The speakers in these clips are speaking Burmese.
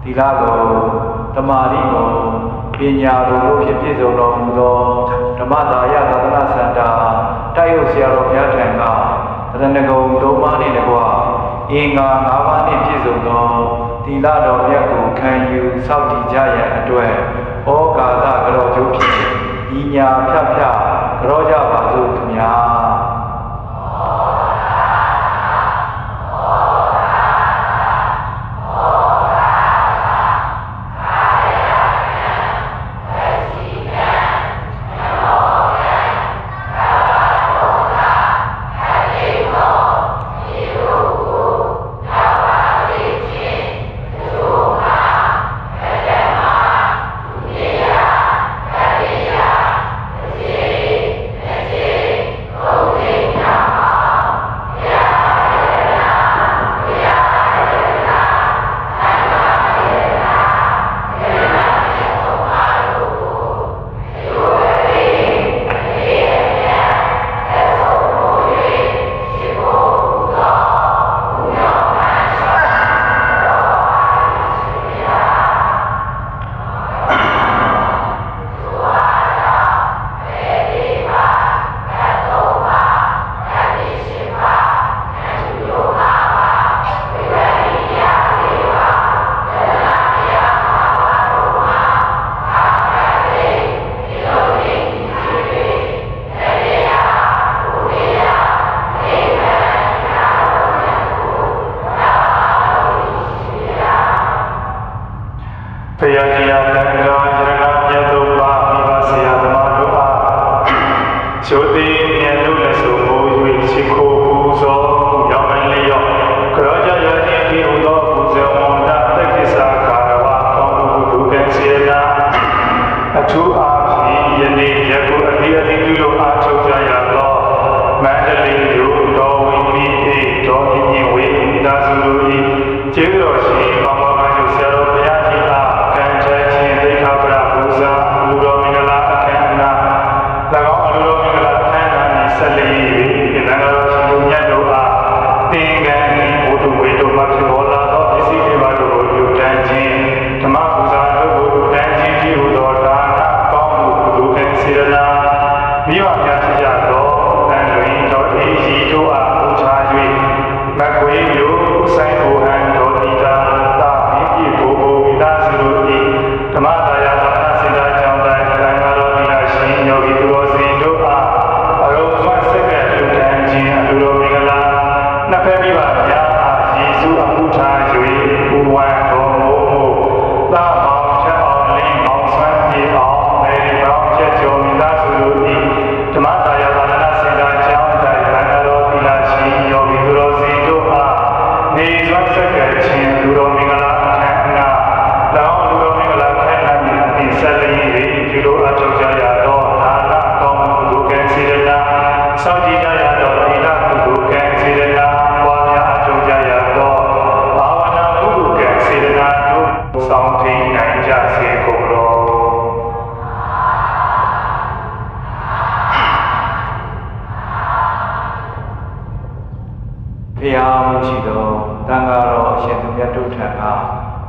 သီလကိုတမာရီကိုပညာတို့ဖြစ်ပြည့်စုံတော်မူသောဓမ္မသာယသာသနာစန္ဒာတိုက်ရုပ်ဆရာတော်ဘုရားထံကတရဏဂုံ၃ပါးနှင့်တကွအင်္ဂါ၅ပါးနှင့်ပြည့်စုံသောသီလတော်မြတ်ကိုခံယူစောင့်တည်ကြရန်အတွက်ဩကာသကရောကျိုးဖြင့်ဤညာဖြတ်ဖြတ်ကရောကြပါစို့ခင်ဗျာ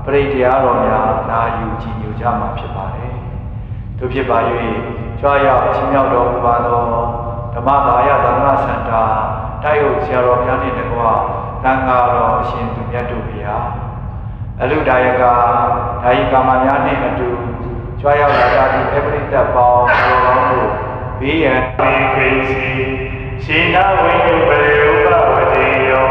ပရိတရားတော်များနာယူကြည်ညိုကြမှာဖြစ်ပါတယ်။တို့ဖြစ်ပါ၍ကြွားရောက်ချင်းမြောက်တော်မူပါသောဓမ္မသာယသာသနာစန္ဒာတိုက်ရုပ်ဆရာတော်များနှင့်တကွသံဃာတော်အရှင်သူမြတ်တို့ဗျာအလုဒါယကဒါယိကာမများနှင့်အတူကြွားရောက်လာသည့်အပရိသတ်ပေါင်းတော်တော်တို့ဘေးရန်ခေစီရှင်နာဝိညုပရေဥပဝတိယော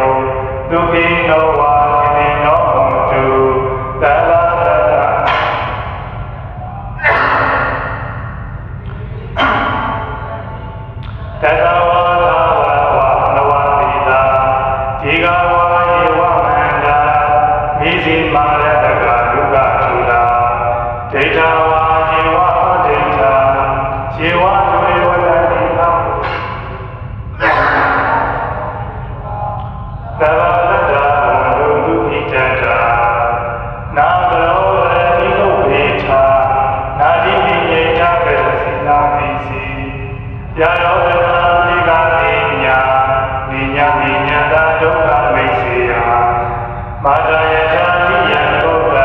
ဒုခိနောဝါကိနောဟောတုသဗ္ဗတတတတဝါဒဝါနဝတိတာဒီကဝါယေဝမန္တာမိစီမာရတကဒုက္ခထူလာဒိဋ္ဌဝါယေဝဒိဋ္ဌယေဝဒုရေဝတတိနာသဗ္ဗတတဝန္တုဒုခိတတနာကရောတိလုဘေချာနာတိပိယေချကရစီနာမိစီယာရောဒနာတိကာတိညာနိညာနိညာတာဒုက္ခမိစေယမာတယထာတိယဒုက္ခ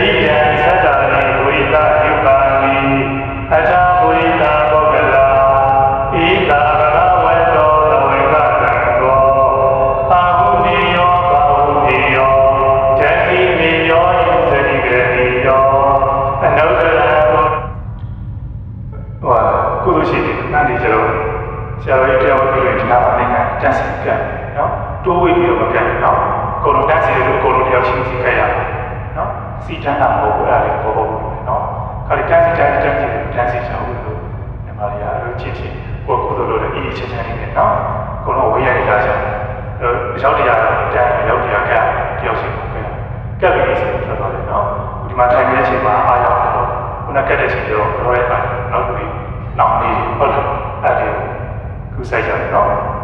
ရိယံသတ္တာရိဝိတယုကာမိအထာဝိတာပုဂ္ဂလာဧကာရဝတ္တောသဝေကတံကောပါဟုနေယောပါဟုနေယောဓမ္မိနေယောယသရိကရေယောအနုတ္တရဘောကုသိုလ်ရှိတယ်နားနေကြတော့ဆရာတော်ကြီးတရားဝင်ပြီးဒီနာမှာသင်္ကန်းတန်းစီကပ်နော်တိုးဝေးပြီးတော့မကပ်နော်ကိုလိုတန်းစီလို့ကိုလိုတယောက်ချင်းစီကပ်ရမယ်နော်စီတန်းတာမဟုတ်ဘူးအဲ့ဒါလေးပေါ်ပေါ်နော်ခါလေးတန်းစီချောင်းလို့ညီမလေးအဲ့လိုချစ်ချစ်ကိုကုသိုလ်လုပ်တဲ့အေးချမ်းချမ်းလေးနဲ့နော်ကိုလိုဝေးရနေကြတယ်ရောက်တရားတန်းရောက်တရားကတယောက်စီကိုကပ်ပြီးဆိုတော့တော့လေနော်ဒီမှာထိုင်နေတဲ့ချိန်မှာအားရတော့ခုနကပ်တဲ့ချိန်တော့ရောရဲပါနောက်ပြီးနောက်နေဟုတ်တယ်အဲ့ဒီခုဆိုင်ကြတယ်နော်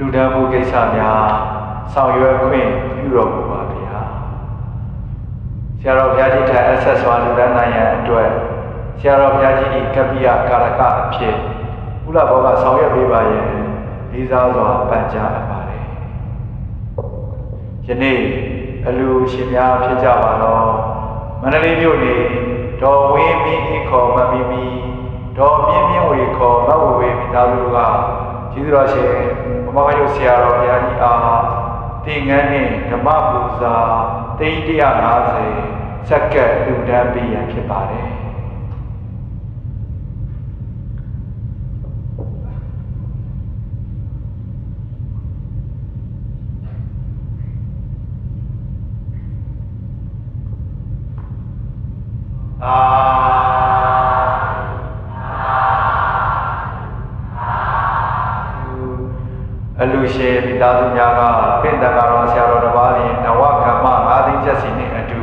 လူတန်းမှုကိစ္စများဆောင်ရွက်ခွင့်ပြုတော်မူပါဗျာဆရာတော်ဘုရားကြီးထံအဆက်စွာလူတန်းနိုင်ရန်အတွက်ဆရာတော်ဘုရားကြီးကပ္ပိယကာရကအဖြစ်ကုလဘောကဆောင်ရွက်ပေးပါရဲ့လေးစားစွာပန်ကြားအပ်ပါတယ်ယနေ့အလူရှင်များဖြစ်ကြပါတော့မန္တလေးမြို့နေဒေါ်ဝင်းမင်းဤခေါ်မမီမီဒေါ်မြင့်မြင့်ဝေခေါ်မဝဝေမိသားစုကကျေးဇူးတော်ရှင်ဘုရားရုပ်ဆရာတော်ဘုရားကြီးအားတင်ငန်းနှင့်ဓမ္မပူဇာ350စက္ကန့်လူတန်းပေးရန်ဖြစ်ပါတယ်အလူရှင်မိသားစုများကပင့်တန်တော်ဆရာတော်တစ်ပါးနဲ့နဝကမ္မ5သိန်းကျပ်စီနဲ့အတူ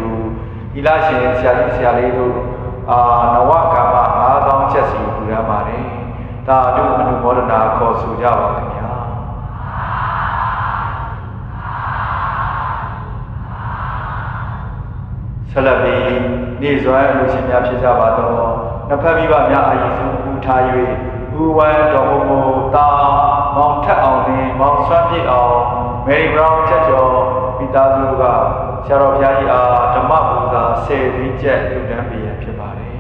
ဤလရှင်ဆရာကြီးဆရာလေးတို့နဝကမ္မ5000ကျပ်စီပူရပါတယ်ဒါအနုမောဒနာခေါ်ဆိုကြပါခင်ဗျာဆက်လက်ပြီးနေ့စွမ်းအလူရှင်များဖြစ်ကြပါတော့နှစ်ဖက်မိဘများအာရုံစုပူထား၍ဘူဝံတော်မူတာမောင်ထက်အောင်နဲ့မောင်ဆွမ်းပြည့်အောင်မေရီဘရောင်းချက်ကျော်မိသားစုကဆရာတော်ဘုရားကြီးအားဓမ္မပူဇာ10သိန်းကျပ်လူတန်းပေးရဖြစ်ပါတယ်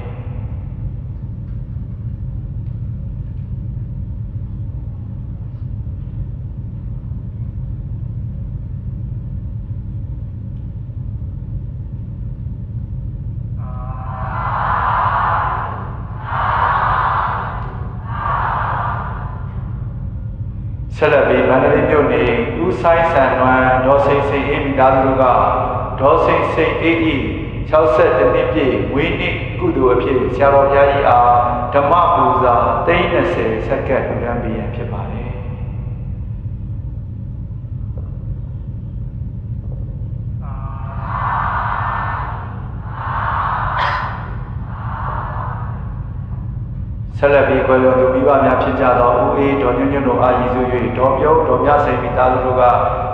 ဆက်လက်ပြီးမန္တလေးမြို့နေဦးဆိုင်ဆန်နွမ်းဒေါ်စိန်စိန်အေးမိသားစုတို့ကဒေါ်စိန်စိန်အေးဤ62နှစ်ပြည့်ဝင်းနှစ်ကုသိုလ်အဖြစ်ဆရာတော်ဘုရားကြီးအားဓမ္မပူဇာ30စက္ကန့်လူတန်းပေးရန်ဖြစ်ပါတယ်ဆက်လက်ပြီးကွယ်လွန်သူမိဘများဖြစ်ကြသောဦးအေးဒေါ်ညွန့်ညွန့်တို့အားရည်စူး၍ဒေါ်ပြုံးဒေါ်မြစိန်မိသားစုတို့က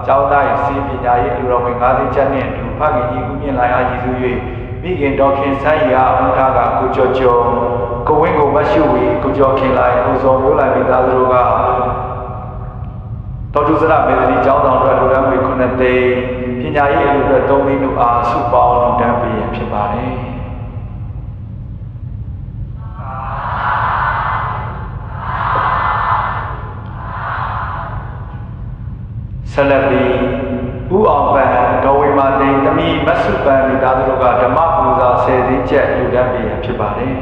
ကျောင်းသားစီးပညာရေးလူတော်ဝင်5သိန်းကျပ်နှင့်အတူဖခင်ကြီးဦးမြင့်လိုက်အားရည်စူး၍မိခင်ဒေါ်ခင်ဆန်းရီအားအမှုထားကကိုကျော်ကျော်ကိုဝင်းကိုမရှုဝီကိုကျော်ခင်လိုက်ကိုစောမျိုးလိုက်မိသားစုတို့ကတော်သူစရမေသတိကျောင်းဆောင်အတွက်လူတန်းပေ9သိန်းပညာရေးအလူအတွက်3သိန်းတို့အားစုပေါင်းလူတန်းပေးရဖြစ်ပါတယ်ဆက်လက်ပြီးဦးအောင်ပန်ဒေါ်ဝေမာသိန်းတမီမဆုပန်မိသားစုတို့ကဓမ္မပူဇာ10သိန်းကျပ်လူတန်းပေးရဖြစ်ပါတယ်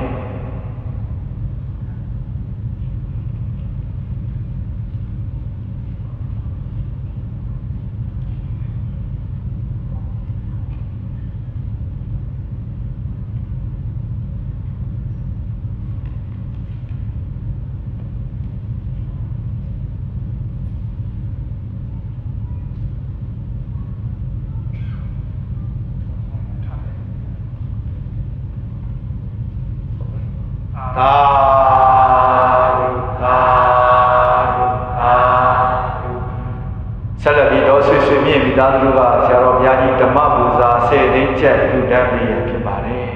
ဆက်လက်ပြီးတော့ဆွေဆွေမြင့်မိသားစုကဆရာတော်ဘုရားကြီးဓမ္မပူဇာ10သိန်းကျပ်လူတန်းပေးရဖြစ်ပါတယ်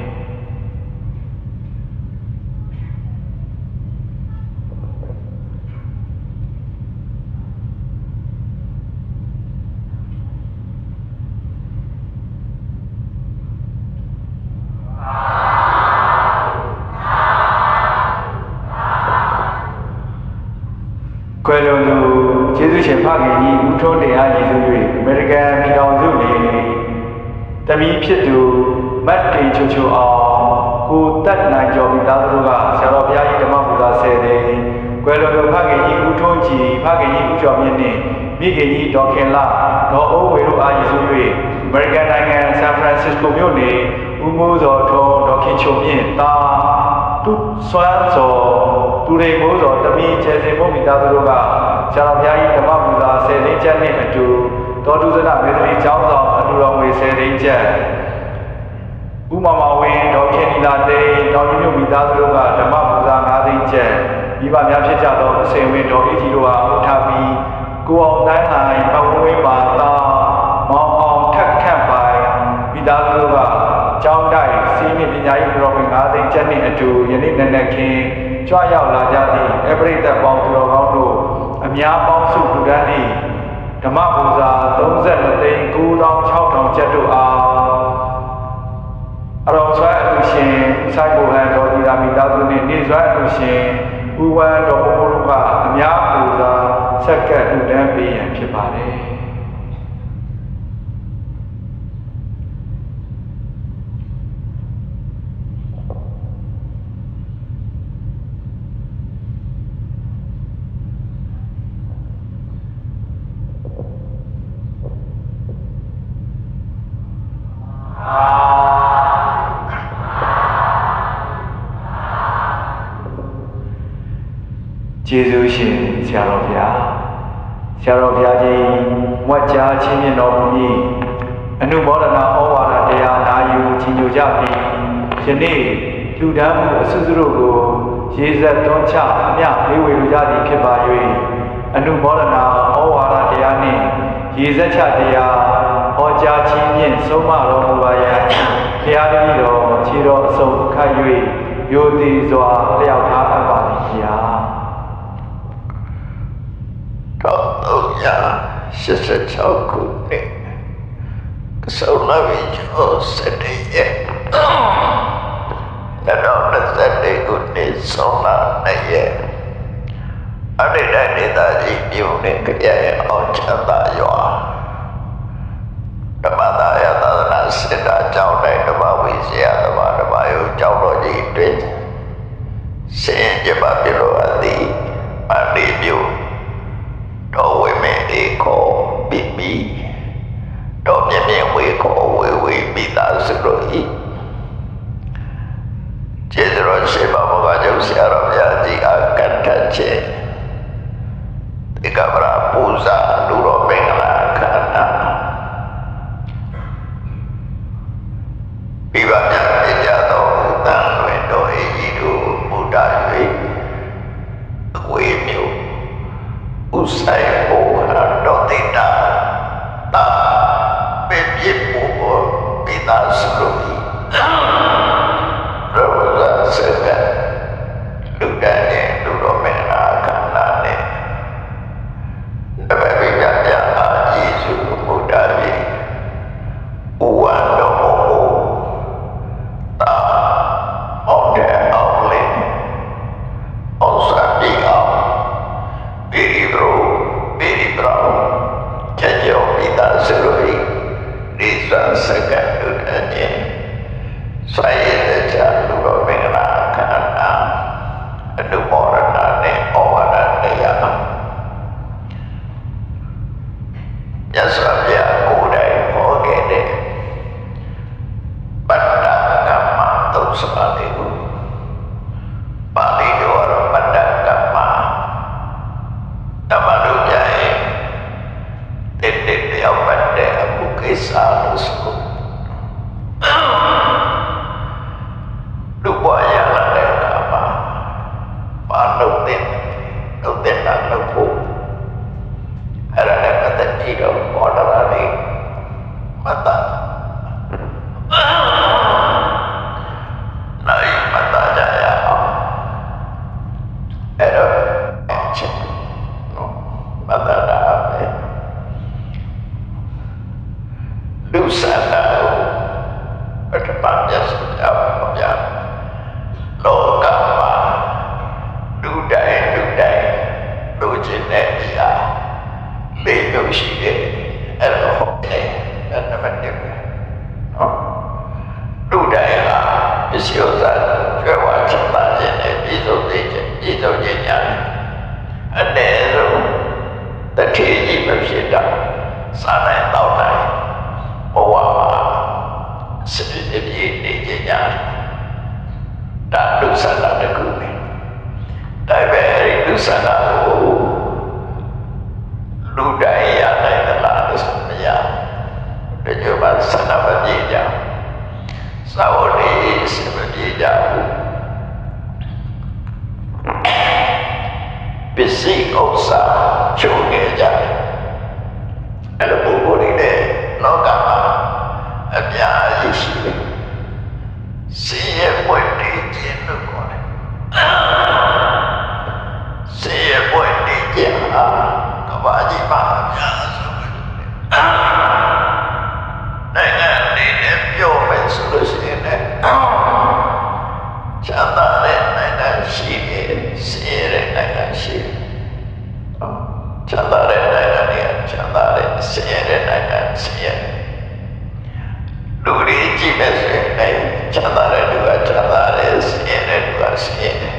ကွယ်လွန်သူကျေးဇူးရှင်ဖခင်ကြီးဦးထွန်းတင်အားရည်စူး၍အမေရိကန်ပြည်ထောင်စုနေတမီးဖြစ်သူမတ်တေချိုချိုအောင်ကိုတက်နိုင်ကျော်မိသားစုတို့ကဆရာတော်ဘုရားကြီးဓမ္မပူဇာ10သိန်းကွယ်လွန်သူဖခင်ကြီးဦးထွန်းကြည်ဖခင်ကြီးဦးကျော်မြင့်နှင့်မိခင်ကြီးဒေါ်ခင်လဒေါ်အိုးဝေတို့အားရည်စူး၍အမေရိကန်နိုင်ငံဆန်ဖရန်စစ္စကိုမြို့နေဦးမိုးစောထွန်းဒေါ်ခင်ချိုမြင့်တာတူဆွမ်းစောတူရိမိုးစောတမီးကျဲစင်မို့မိသားစုတို့ကဆရာတော်ဘုရားကြီးဓမ္မပူဇာ10သိန်းကျပ်နှင့်အတူတော်သူစရမေသတိကျောင်းဆောင်အတူတော်ငွေ10သိန်းကျပ်ဥမမဝင်းဒေါ်ခင်နီလာတေဒေါ်ညွန့်မိသားစုတို့ကဓမ္မပူဇာ9သိန်းကျပ်မိဘများဖြစ်ကြသောဦးစိန်ဝင်းဒေါ်အေးကြီးတို့အားအထားပြီးကိုအောင်တန်းနိုင်ပဝင်းပါတာမောင်အောင်ထက်ခန့်ပိုင်မိသားစုတို့ကကျောင်းတိုက်စီးမြင့်ပညာရေးတော်ဝင်9သိန်းကျပ်နှင့်အတူယနေ့နက်နက်ခင်းကြွရောက်လာကြသည့်အပရိသတ်ပေါင်းသူတော်ကောင်းတို့အများပေါင်းစုလူတန်းသည့်ဓမ္မပူဇာ32သိန်း96,000ကျပ်တို့အားအတော်ဆွမ်းအလူရှင်စိုက်ကိုဟန်တော်ဒီရာမိသားစုနှင့်နေဆွမ်းအလူရှင်ဦးဝမ်းတော်ဘုရားတို့ကအများပူဇာဆက်ကပ်လူတန်းပေးရန်ဖြစ်ပါတယ်ကျေးဇူးရှင်ဆရာတော်ဘုရားကြီးမွတ်ကြားချင်းမြတ်တော်မူပြီးအနုမောဒနာဩဝါဒတရားနာယူကြီးညိုကြပြီးယနေ့လူတန်းမှုအစွစုတို့ကိုရေစက်သွန်းချအမြပေးဝေလူကြသည်ဖြစ်ပါ၍အနုမောဒနာဩဝါဒတရားနှင့်ရေစက်ချတရားဟောကြားချင်းမြင့်ဆုံးမတော်မူပါရန်ဘုရားတပည့်တော်ခြေတော်အစုံခတ်၍ယိုသည်စွာလျှောက်ထားအပ်ပါသည်ဘုရား86ခုနှစ်ကဆုလဝိကျော်7ရက်2024ခုနှစ်ဆုံးလာ2ရက်အရိဒဒေသကြီးမြို့နယ်ကြရဲ့အောင်ချမ်းသာရွာဓမ္မသာယသာသနာစင်တာကျောင်းတိုင်းဓမ္မဝိဇ္ဇာဓမ္မယုံကျောင်းတော်ကြီးအတွင်းဆင်းရဲကြပါပြလို့အသည်အလေးမျိုးဒေ ဆိုင်ဘောတော့တိတာတာပဲပြဖို့ပိတာစလို့ရောစက်ကလူတဲ့လူတော်မင်းအားခန္ဓာနဲ့တပည့်ပြပြအားယေရှုဘုရားကြီးဥဝါတော်မူတာဟုတ်တယ်အောင်လေအောင်စားပြီးအောင်ပြီးတော့ကျကြောပိတာစလို့ဒီစက်ကလူတဲ့ဆိုင်ရတဲ့ချလူတော်မင်္ဂလာခန္ဓာအနုမောဒနာနဲ့ဩဝါဒတရားမြတ်စွာဘုရားကိုယ်တိုင်ဟောခဲ့တဲ့ပတ္တကမ္မသုံးပါးလေးကိုပါဠိတော်တော့ပတ္တကမ္မဓမ္မတို့ကြရင်တဲ့တရားပတ်တဲ့အမှုကိစ္စလို့ဆိုလူ့ဘဝရလာတဲ့အခါမှာဘာလုပ်တဲ့တာလုပ်ဖို့အဲ့ဒါလည်းပတ်သက်ပြီးတော့ဘောဓရာလေးမတတ်နိုင်မတတ်ကြရအောင်အဲ့တော့ချက်မတတ်တာပဲလူစားတာပထမပြတ်ဆုံးကြပါဗျာလောကမှာလူတိုင်းလူချင်တဲ့အရာလေးလို့ရှိတယ်အဲ့တော့ဟုတ်တယ်အဲ့ဒါမှတည်းပဲနော်လူတိုင်းဟာပစ္စည်းဥစ္စာကျွဲဝါချမ်းသာခြင်းနဲ့ပြည်စုံခြင်းညာအနည်းဆုံးတစ်ခေတ်ကြီးမဖြစ်တော့စားနိုင်တော့နိုင်ဘဝမှာစိတ်ပြည့်နေကြညာဒါလူစားတာတကူပဲဒါပဲလူစားတာကိုလူတိုင်းရနိုင်သလားလို့ဆိုမရဘူးဒီမှာစနာမပြေကြသာဝတိစမပြေကြဘူးပစ္စည်းဥစ္စာချုပ်ခဲ့ကြတယ်အဲ့လိုပုဂ္ဂိုလ်တွေနဲ့လောကမှာအများကြီးရှိတယ်ဆင်းရဲပွင့်တည်ခြင်းလို့ခေါ်တယ်ဆင်းရဲပွင့်တည်ခြင်းဟာကမ္ဘာကြီးမှာအများဆုံးပဲနိုင်ငံအနေနဲ့ပြောမယ်ဆိုလို့ရှိရင်လည်းချမ်းသာတဲ့နိုင်ငံရှိတယ်ဆင်းရဲတဲ့နိုင်ငံရှိတယ်ချမ်းသာတဲ့နိုင်ငံနဲ့ချမ်းသာတဲ့ဆင်းရဲတဲ့နိုင်ငံဆင်းရဲလူတွေကြည့်မယ်ဆိုရင်ချမ်းသာတဲ့လူကချမ်းသာတယ်ဆင်းရဲတဲ့လူကဆင်းရဲတယ်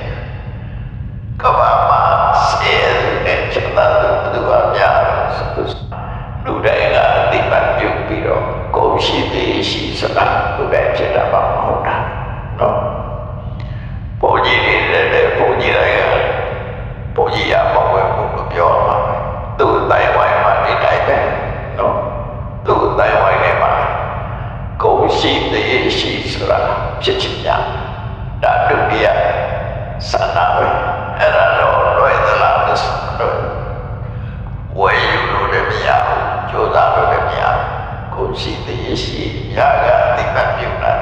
ကမ္ဘာမှာဆင်းရဲတဲ့ချမ်းသာတဲ့လူကများလူတိုင်းကအတိမတ်ပြုပြီးတော့ကိုယ်ရှိသေးရှိစကားလူတိုင်းဖြစ်တာမဟုတ်တာနော်ပုံကြီးနေတဲ့ပုံကြီးတိုင်းကပုံကြီးရမဝဲဘူးလို့ပြောမှာသူ့တိုင်ဝိုင်းမှာနေတိုင်းပဲနော်သူ့တိုင်ဝိုင်းထဲမှာကိုယ်ရှိသေးရှိဆိုတာဖြစ်ချင်ကြဒါဒုတိယဆန္ဒပဲအဲ့ဒါတော့လွယ်သလားလို့ဆိုတော့ဝယ်ယူလို့လည်းမရဘူးကြိုးစားလို့လည်းမရဘူးကိုယ်ရှိသေးရှိရကအတိမတ်ပြုတ်လာ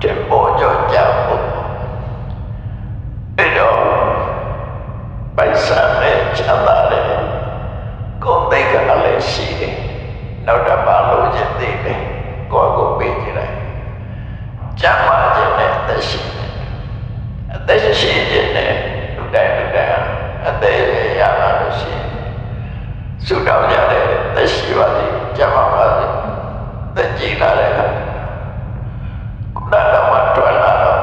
တယ်ပေါ်ကြောင့်ကြောက်ဖို့အဲ့တော့ပိုက်ဆံနဲ့ချမ်းသာတယ်ကိုယ်သိက္ခာလည်းရှိတယ်နောက်တစ်ပါးလို့ခြင်းသေးတယ်ကိုယ့်ကိုပေးကြတယ်ကျမ်းမာခြင်းနဲ့အသက်ရှိတယ်အသက်ရှိခြင်းနဲ့လူတိုင်းအသက်ရလာလို့ရှိရင်ဆုတောင်းကြတယ်သက်ရှိပါစေကျမ်းမာပါစေသက်ကြည်လာတဲ့အခါခုနကတော့ထွက်လာတော့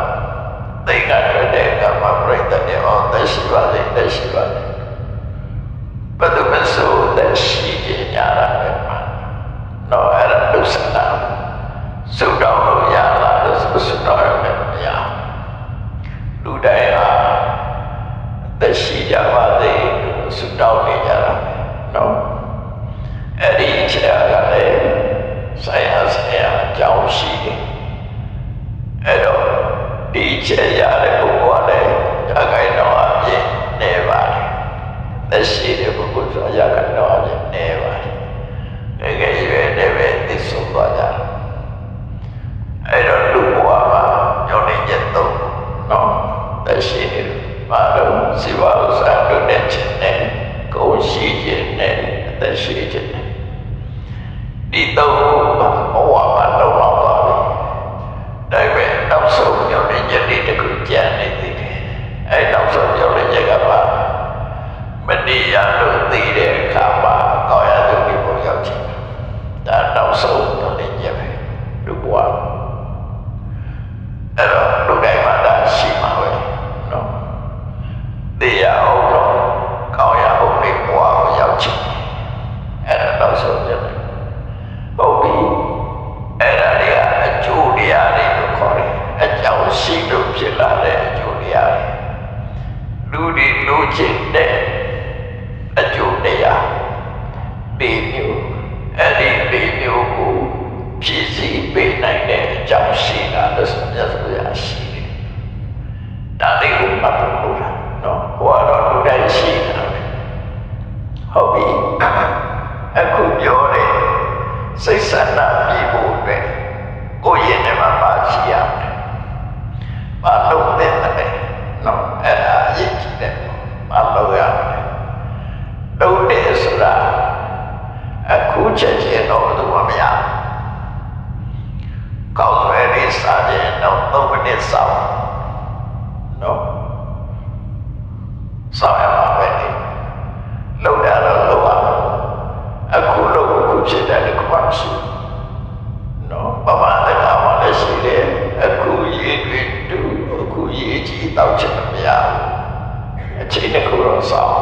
သိက္ခာထွက်တဲ့အခါမှာပြိတ္တနဲ့သက်ရှိပါစေသက်ရှိပါစေဘယ်သူမှဆိုသက်ရှိခြင်းညာတာပဲနော်အဲ့ဒါလူစတာဆုတောင်းလို့ရလာလို့ဆုတောင်းရတယ်မရလူတိုင်းဟာသက်ရှိကြပါစေဆုတောင်းနေကြတာနော်အဲ့ဒီအချက်ကလည်းဆိုင်ရာအကြောင်းရှိတယ်အဲ့တော့ဒီချက်ရတဲ့ပုဂ္ဂိုလ်ကလည်းအကိုင်တော်အပြည့်နေပါတယ် ဘာလို့စီဝါဥစ္စာတို့နဲ့ချင်းနဲ့ကိုယ်ရှိခြင်းနဲ့အသက်ရှိခြင်းနဲ့ဒီတော့ဘဝမှာတော့ပါပြီဒါပေမဲ့နောက်ဆုံးပြောင်းနေချက်တွေတခုကြံနေသေးတယ်အဲနောက်ဆုံးပြောင်းနေချက်ကပါမနေရလို့သိတဲ့အခါမှာကောင်းရသူတွေပေါ်ရောက်ချင်ဒါနောက်ဆုံးပြောင်းနေချက်ပဲလူဘဝအဲ့တော့လူတိုင်းမှာဒါရှိမှာပဲနော်သိရအောင်တော့ကောင်းရအောင်ဒီဘဝကိုရောက်ချင်အဲ့ဒါနောက်ဆုံးပြောင်းနေဟုတ်ပြီအဲ့ဒါတွေကအကျိုးတရားတွေလို့ခေါ်တယ်အကြောင်းရှိလို့ဖြစ်လာတဲ့အကျိုးတရားတွေလူတွေလိုချင်တဲ့အကျိုးတရားဒီမျိုးအဲ့ဒီမျိုးကိုဖြည့်ဆည်းပေးနိုင်တဲ့အကြောင်းရှိတာလို့ဆိုရရှိတယ်ဒါလေးကိုမှတ်ဖို့လိုတာနော်ဟိုကတော့လူတိုင်းရှိတာပဲဟုတ်ပြီအခုပြောတယ်စိတ်ဆန္ဒပြည့်ဖို့အတွက်ကိုယ့်ရဲ့ထဲမှာပါရှိရမယ်။ဘာလို့လဲနော်အဲ့ဒါအရေးကြီးတယ်။ဘာလို့ရမလဲ။လုပ်တယ်ဆိုတာအခုချက်ချင်းတော့သူမရ။ကောင်းစွာလေးစားတယ်တော့3မိနစ်စောင့်နော်။စောင့်ရမှာပဲ။လုပ်တာတော့လုပ်ရမယ်။အခုလုပ်ခုဖြစ်တယ်ကွာရှိနော်ဘာမှလည်းကောင်းမှလည်းရှိတယ်အခုရေးတွေတူအခုရေးကြည့်တော့ချက်မရဘူးအချိန်တစ်ခုတော့စောင့်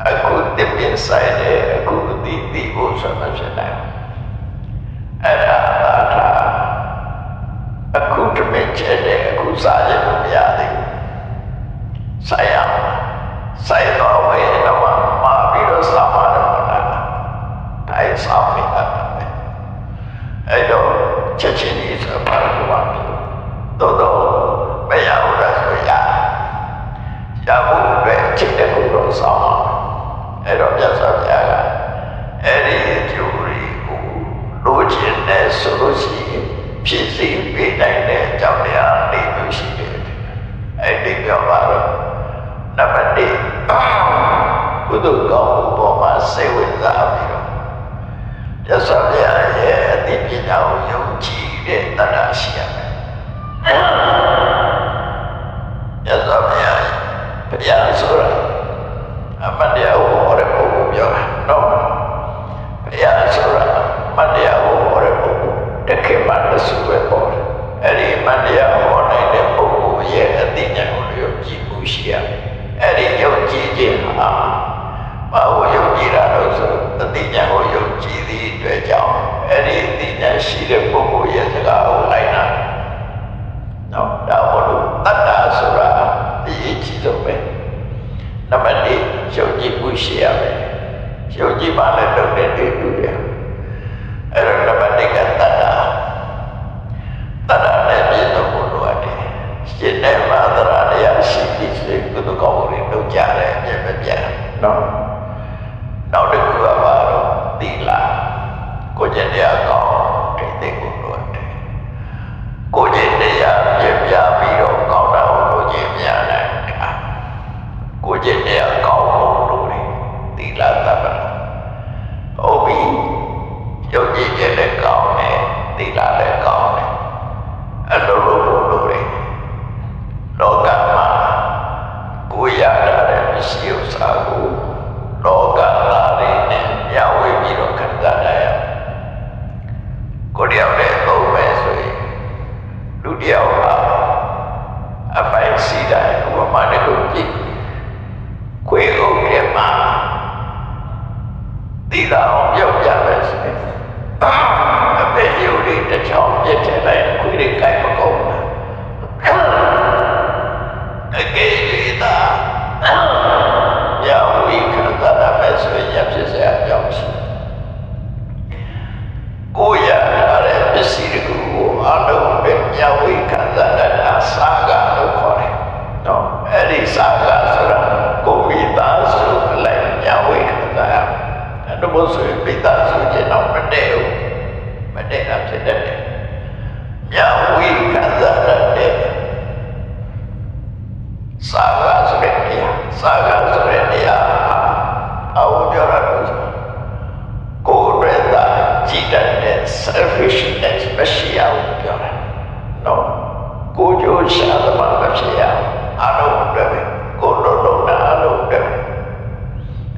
အခုတစ်ပင်ဆိုင်တယ်အခုဒီဖို့ဆိုမှဖြစ်နိုင်အဲ့ဒါအခုတမင်ချက်တယ်အခုစားရမရသေးဘူးဆိုင်ရဆိုင်တော့ဝယ်တော့မှာပြီးတော့စားမှာအဲ့ဆောင်မိတာပဲအဲ့တော့ချက်ချင်းကြီးဆိုပါတော့တော့မရဘူးလားဆိုရဖို့အတွက်ချက်တဲ့ကိုတော့ဆောင်အဲ့တော့မြတ်စွာဘုရားကအဲ့ဒီကျိုးတွေကိုလိုချင်တဲ့ဆိုလို့ရှိရင်ဖြည့်ဆည်းပေးနိုင်တဲ့အကြောင်းတရားလေးမျိုးရှိတယ်အဲ့ဒီပြောပါတော့နံပါတ်1ကုသိုလ်ကောင်းမှုပေါ်မှာစိတ်ဝင်စားပြီးတော့ရသော်ဗျာရဲ့အသိပညာကိုယုံကြည်တဲ့တဏှာရှိရမယ်ရသော်ဗျာဘုရားဆိုတာအမတ်တရားကိုဟောတဲ့ပုဂ္ဂိုလ်ပြောတာနော်ဘုရားဆိုတာမတ်တရားကိုဟောတဲ့ပုဂ္ဂိုလ်တခေတ်မှတဆူပဲပေါ်တယ်အဲ့ဒီမတ်တရားဟောနိုင်တဲ့ပုဂ္ဂိုလ်ရဲ့အသိဉာဏ်ကိုယုံကြည်မှုရှိရမယ်အဲ့ဒီယုံကြည်ခြင်းဟာဘာကိုယုံကြည်တာလို့ဆိုအသိဉာဏ်ကိုယုံကြည်သည့်အတွက်ကြောင့်အဲ့ဒီအသိဉာဏ်ရှိတဲ့ပုဂ္ဂိုလ်ရဲ့စကားကိုလိုက်နာနော်ဒါမို့လို့တတ္တဆိုတာအရေးကြီးဆုံးပဲနံပါတ်1ယုံကြည်မှုရှိရမယ်ယုံကြည်မှလည်းလုပ်တဲ့တွေ့တူတယ်အဲ့တော့နံပါတ်2ကတတ္တနဲ့ပြည့်စုံဖို့လိုအပ်တယ်ရှင်တဲ့မှာသရတရားရှိပြီးစေကုသကောင်းမှုတွေလုပ်ကြတယ်အပြည့်မပြတ်နော်နောက်တစ်ခုကပါတော့သီလကိုကျင့်တရားကောင်းတိတ်တိတ်ကိုလိုတယ်ကိုကျင့်တရားပြပြပြီးတော့ကောင်းတာကိုလိုချင်များတယ်ကိုကျင့်တရားကောင်းဖို့လိုတယ်သီလသဗ္ဗဟုတ်ပြီယုံကြည်ခြင်းလည်းကောင်းတယ်သီလလည်းကောင်းတယ်အဲ့လိုလိုတယ်လောကမှာကိုရတာတဲ့မရှိဥစ္စာကိုလောကသားတွေနဲ့မျှဝေပြီးတော့ခံစားရအောင်ကိုတယောက်နဲ့သုံးမယ်ဆိုရင်လူတယောက်ဟာအပိုင်စီတိုင်းဥပမာနဲ့ကိုကြည့်ခွေဥကဲမှာဒီတော့ပြောက်ပြမယ်ဆိုရင်အပေယူလေးတစ်ချောင်းပြစ်ထည့်လိုက်ခွေလေးကိုက်မကုန်ဘူးအကေးသာရောက်ပြီးခံစားရမယ်ဆိုရင်ရဖြစ်စရာအကြောင်းရှိကိုရတဲ့ပစ္စည်းတွေကိုအလုံးပဲမျှဝေခံစားရတာစာကလို့ခေါ်တယ်နော်အဲ့ဒီစာကဆိုတာကိုမိသားစုလိုက်မျှဝေခံစားရအဲ့တော့ဆိုရင်မိသားစုကျတော့မတည့်ဘူးမတည့်တာဖြစ်တယ်မျှဝေခံစားရတဲ့ စာကဆိုတဲ့နေရာစာကဆိုတဲ့နေရာအဝပြောရတော့ကိုယ်ရဲ့တာကြည်တဲ့ selfishness မရှိအောင်ပြောတာနော်ကိုကြိုးရှာသမားမဖြစ်ရအလုံးအတွက်ကိုလိုလုံးတာအလုံးအတွက်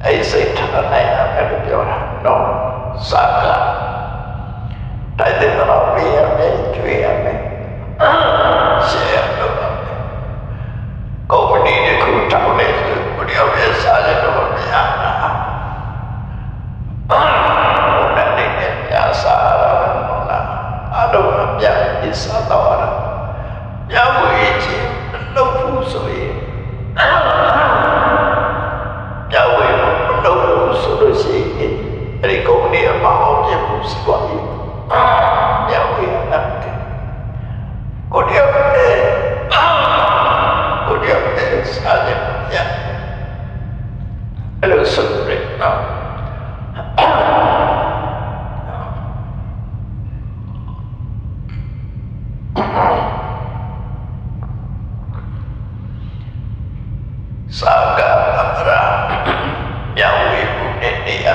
အဲ့စိတ်ထားနိုင်တယ်လို့ပြောတာနော်စာကတိုက်တဲ့တော့ပြရမယ်ကျွေးရမယ်ရှယ်ရတော့ကုမ္ပဏီတစ်ခုတောင်းနေဆိုဘယ်ရောက်ရဲ့စားရတော့မရဘူးဘယ်နဲ့နဲ့ပြစားရတော့လားအလုံးအပြတ်ဒီစားတော့ရညဝေးချင်းလုပ်ဖို့ဆိုရင်ညဝေးလုပ်ဖို့ဆိုလို့ရှိရင်အဲ့ဒီကုမ္ပဏီအမအောင်ပြဖို့စီးပွားရေးညဝေးအပ်တယ်ကိုတယောက်စားတယ်ညအဲ့လိုဆိုရနော်စာကအမရာညဝေးဘူးနဲ့နေရ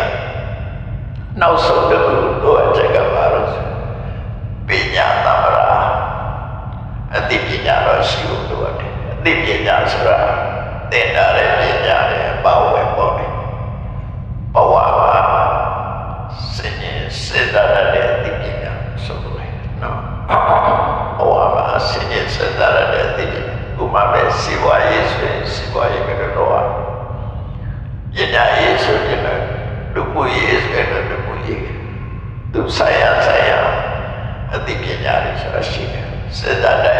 နောက်ဆုံးတစ်ခုတော့အချက်ကပါတော့ပညာသမရာအသိပညာတော့ရှိဖို့လိုတယ်အသိပညာဆိုတာသင်တာတဲ့ပညာနဲ့ပါဝင်ပေါ်တယ်ဘဝမှာစဉ်းစားတဲ့အသိပညာဆိုလို့နော်ဘဝမှာစဉ်းစားတဲ့အသိပညာဥမာပဲစီဝါရေးဆိုရင်စီဝါရေးပဲတော့ပညာရေးဆိုရင်လူမှုရေးဆိုရင်လူမှုရေးသူဆိုင်ရာအသိပညာတွေဆိုတာရှိတယ်စဉ်းစားတဲ့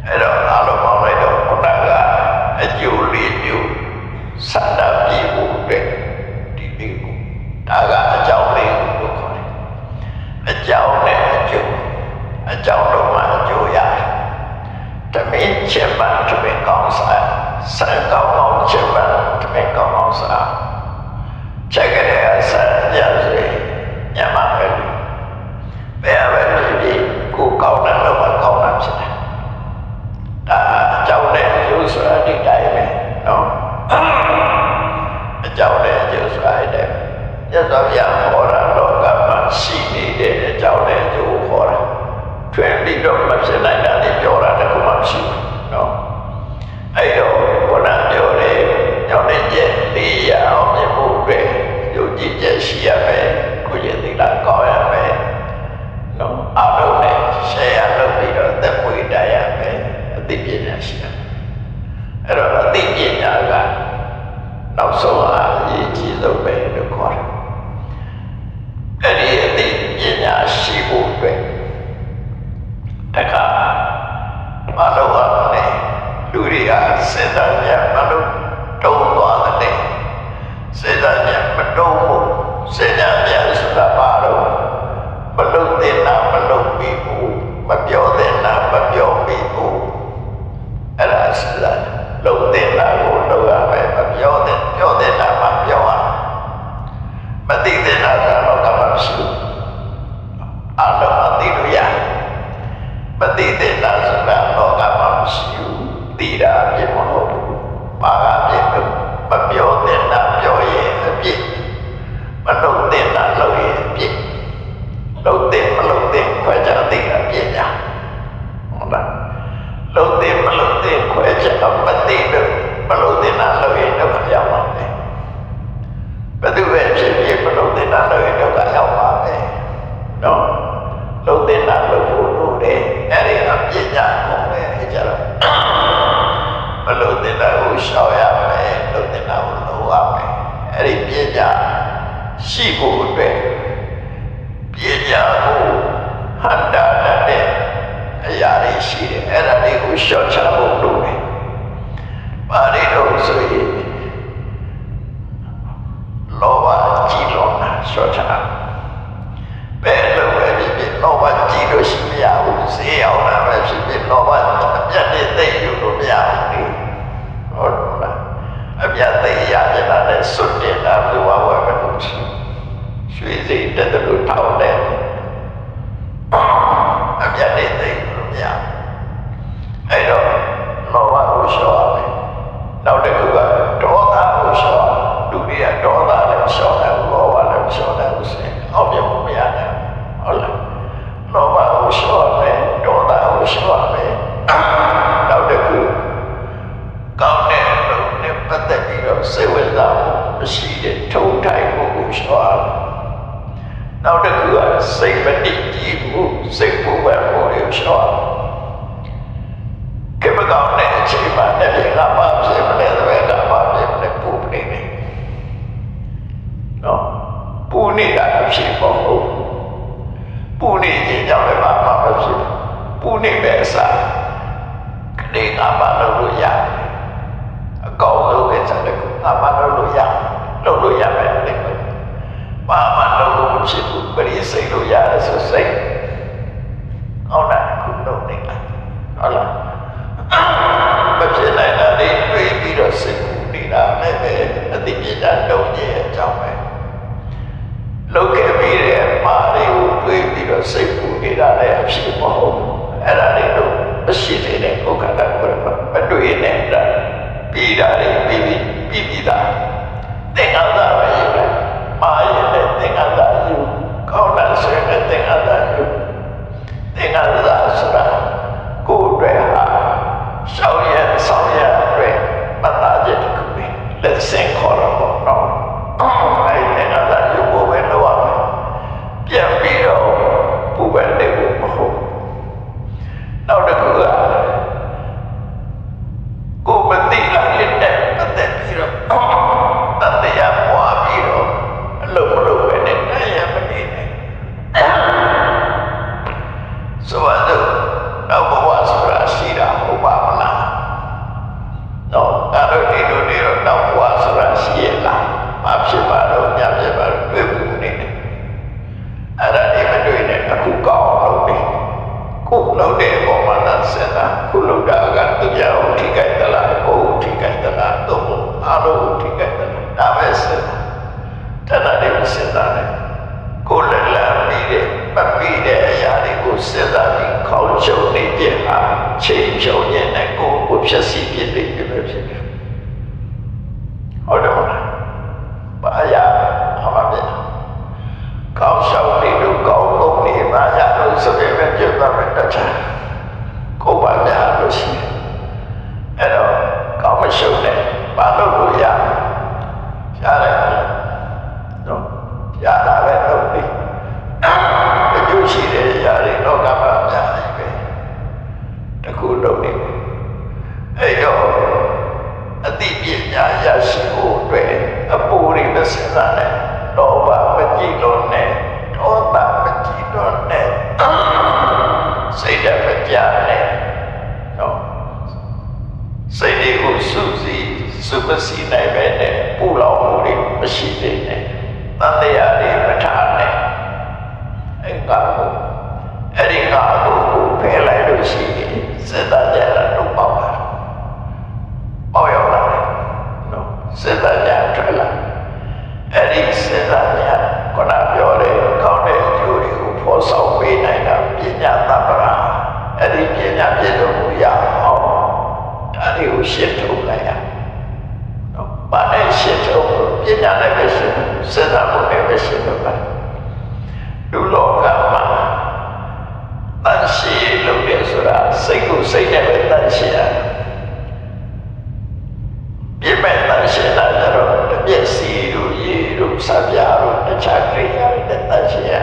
အဲ့တော့အလုံးပေါင်းလိုက်တော့ခုနကအကျိုးလေးမျိုးစတာပြေဖို့အတွက်ဒီလေးကိုဒါကအကြောင်းလေးကိုလို့ခေါ်တယ်အကြောင်းနဲ့အကျိုးအကြောင်းတော့မှအကျိုးရတယ်တမင်ချက်မှတမင်ကောင်းစားစံကောင်းအောင်ချက်မှတမင်ကောင်းအောင်စားချက်ကြတဲ့အစရစေညမှာပဲဘယ်အပဲကိုကောင်းတယ်လို့ကောင်းတာဖြစ်တယ်ဒါအကြောင်းနဲ့အကျိုးဆိုတာဒီတိုင်းပဲနော်အကြောင်းနဲ့အကျိုးဆိုတာဒီတိုင်းရသော်ပြဟောတာတော့ကမှရှိနေတဲ့အကြောင်းနဲ့အကျိုးဟောတာထွင်ပြီးတော့မဖြစ်နိုင်တာတွေပြောတာတခုမှမရှိဘူးနော်အဲ့တော့ဘုရားပြောတယ်ညောင်းတဲ့ကျက်လေးရအောင်မြင်ဖို့အတွက်ယုံကြည်ချက်ရှိရမယ်ကိုယ့်ရဲ့သီလကောင်းရမယ်နော်အလုံးနဲ့ရှယ်ရလုပ်ပြီးတော့သက်ပွေတတ်ရမယ်အသိပညာရှိရအဲ့တော့အသိပညာကနောက်ဆုံးအရေးကြီးဆုံးပဲလို့ခေါ်တယ်အဲ့ဒီအသိပညာရှိဖို့အတွက်တခါမလုပ်ရမယ်လူတွေကစေတနာမလုပ်တုံးသွားတဲ့စေတနာမတုံးဖို့စေတနာဆိုတာဘာလို့မလုပ်တဲ့နာမလုပ်ပြီးဘူးမပြောတဲ့နာမပြောပြီးဘူးအဲ့ဒါဆိုတာလုပ်တဲ့နာကိုလုပ်ရမယ်မပြောတဲ့နာမပြောရမသိတဲ့နာကတော့ကမှမရှိဘူးအလုံးမသိလို့ရမသိတဲ့နာဆိုတာတော့ကမှမရှိဘူးသိတာအပြစ်မဟုတ်ဘူးဘာကအပြစ်လို့မပြောတဲ့နာပြောရင်အပြစ်မလုပ်တဲ့နာလုပ်ရင်အပြစ်လုပ်တဲ့မလုပ်တဲ့ခွဲခြားသိတာပညာဟုတ်လားလုပ်တဲ့မလုပ်တဲ့ခွဲခြားမသိလို့မလုပ်တဲ့နာလုပ်ရင်တော့ရောက်ပါမယ်ဘယ်သူပဲဖြစ်ဖြစ်မလုပ်တဲ့နာလုပ်ရင်တော့ရောက်ပါမယ်နော်လုပ်တဲ့နာလုပ်ဖို့လိုတယ်အဲ့ဒီကပညာကိုလည်းကြတော့မလုပ်တဲ့နာကိုရှောင်ရမယ်လုပ်တဲ့နာကိုလုပ်ရမယ်အဲ့ဒီပညာရှိဖို့အတွက်ပညာကိုဟန်တာတဲ့အရာတွေရှိတယ်အဲ့ဒါတွေကိုရှော့ချဖို့လုပ်တယ်။ဘာတွေတော့ဆိုရင်လောဘကြီးလို့ရှော့ချဘယ်လိုပဲဖြစ်ဖြစ်လောဘကြီးလို့ရှိမရဘူးဈေးအောင်တာပဲဖြစ်ဖြစ်လောဘအပြတ်နဲ့သိယူလို့မရဘူး။ဟုတ်လားအပြတ်သိရကြတာနဲ့စွတ်တင်တာဘယ်လိုဝယ်မလို့ရှိရွှေစိတ်တက်တယ်လို့ထောက်တယ်အပြတ်နဲ့သိယူလို့မရအဲ့တော့ ရင်ငါဘာဖြစ်မလဲတပည့်ကဘာဖြစ်မလဲပူနေတယ်နော်ပူနေတာအဖြစ်မဟုတ်ပူနေခြင်းကြောင့်လည်းဘာမှမဖြစ်ပူနေပဲအစားကလေးကဘာလုပ်လို့ရအကောင်းဆုံးပဲဆက်တယ်ငါဘာလုပ်လို့ရလုပ်လို့ရမယ်လေဘာမှလုပ်လို့မဖြစ်ဘူးပရိစိတ်လို့ရတယ်ဆိုစိတ်ဟုတ်လားခုလုပ်နေတာဟုတ်လားမဖြစ်နိုင်တာတွေတွေးပြီးတော့စိတ်ကူနေတာနဲ့ပဲအတိအကျလုံးကြီးအကြောင်းပဲလုပ်ခဲ့ပြီးတဲ့မာတွေကိုတွေးပြီးတော့စိတ်ကူနေတာလည်းအဖြစ်မဟုတ်ဘူးအဲ့ဒါတွေတော့အရှိတဲ့ကိုယ်ကတည်းကမတွေ့နေတာပြီးတာတွေပြီးတာသင်္ကန်းသာပဲယူလိုက်မာရဲ့သင်္ကန်းသာယူကောင်းတဲ့ဆွေနဲ့သင်္ကန်းသာယူသင်္ကန်းသာဆိုတာကိုယ်တွေဟာရှောင်းရဆောင်ရအတွက်ပတ်သားချက်တစ်ခုပဲလက်ဆင့်ခေါ်တော့တော့အဲ့ဒီကသာယူဖို့ပဲလိုရမယ်ပြန်ပြီးတော့ပူပန်နေဖို့မဟုတ်နောက်တစ်ခုကကိုမသိတာနဲ့ပတ်သက်ပြီးတော့တတရားပွားပြီးတော့အလုံးမလုံးပဲနဲ့တရားမနေနဲ့ဆိုတော့နောက်ဘဝဆိုတာရှိတာဟုတ်ပါမလားတော့အဲ့တော့ဒီလိုနေတော့နောက်ဘဝဆိုတာရှိရလားမဖြစ်ပါတော့ညဖြစ်ပါတော့တွေ့ဘူးနေတယ်အဲ့ဒါဒီမတွေ့နဲ့အခုကောင်းလို့နေကိုလုံးတဲ့အပေါ်မှာသာစဉ်းစားခုလုံးတာကသူပြောင်းထိကြိုက်သလားကိုထိကြိုက်သလားတော့အားလုံးထိကြိုက်သလားဒါပဲစဉ်းစားတဏှာတွေစဉ်းစားတယ်ကိုလည်းလာပြီးတယ်မပြီးတဲ့အရာတွေကိုစဉ်းစားပြီးခေါင်းချုပ်နေပြဟာချိန်ဖြုံနေတဲ့ကိုဖြည့်ဆည်းပြနေပြီပဲဖြစ်တယ်ဟုတ်တယ်မလားဘာရအမှန်ပဲကောင်းရှောက်နေလို့ကောင်းကုန်နေပါရလို့ဆိုပေမဲ့ပြတ်သွားမယ်တခြားကိုပါများလို့ရှိတယ်အဲ့တော့ကောင်းမရှုံးနဲ့ဘာလို့လို့ရတယ်နော်ရတာပဲတော့ဒီအကျိုးရှိတဲ့ຢာတွေတော့ကမှအများကြီးပဲတခုလုံးနေအဲ့တော့အတိပညာရရှိဖို့အတွက်အပူတွေမစင်စားနဲ့လောဘမကြည့်လို့နဲ့ဒေါသမကြည့်လို့နဲ့စိတ်ဓာတ်မကြနဲ့နော်စိတ်တွေကိုစုပစီနိုင်ပဲနဲ့ပူလောင်မှုတွေမရှိသေးနဲ့တန်တရားတွေမထားနဲ့အဲ့ဒီကိုဖယ်လိုက်လို့ရှိရင်စေတကြတာတော့ပေါ့ပါပေါ့ရောက်လာတယ်နော်စေတကြထွက်လာအဲ့ဒီစေတကြခုနပြောတဲ့ကောင်းတဲ့အကျိုးတွေကိုဖော်ဆောင်ပေးနိုင်တာပညာသဗ္ဗရာအဲ့ဒီပညာပြည့်စုံမှုရအောင်ဒါတွေကိုရှင်းထုတ်လိုက်ရနော်ဘာနဲ့ရှင်းထုတ်ပညာနဲ့ပဲရှင်းစေတမှုနဲ့ပဲရှင်းထုတ်ပါလူလောကမှာတန်ရှိလို့ရဆိုတာစိတ်ကိုစိတ်နဲ့ပဲတန်ရှိရတယ်ပြည့်မဲ့တန်ရှိတာတော့တပြည့်စီတို့ရေတို့စပြားတို့တခြားကိရိယာတွေတန်ရှိရ